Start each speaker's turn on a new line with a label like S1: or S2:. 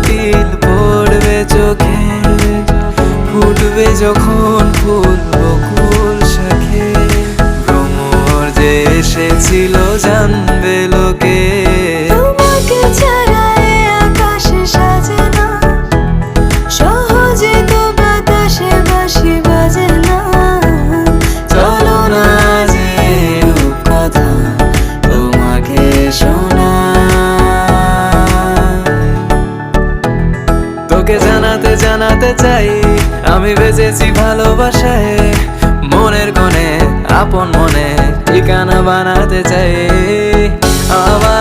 S1: তিল পড়বে চোখে, ফুটবে যখন ফুল বকুল শাখে। ভ্রমর যে এসেছিল জানবে লোকে,
S2: তোমাকে ছাড়া এ আকাশ সাজে না, সহজে তো বাতাসে বাঁশি বাজে না।
S1: চলো না যে রূপকথা তোমাকে শোনাই। তোকে জানাতে জানাতে চাই আমি বেঁচেছি ভালোবাসায়, মনের কোণে আপন মনে ঠিকানা বানাতে চাই। আমার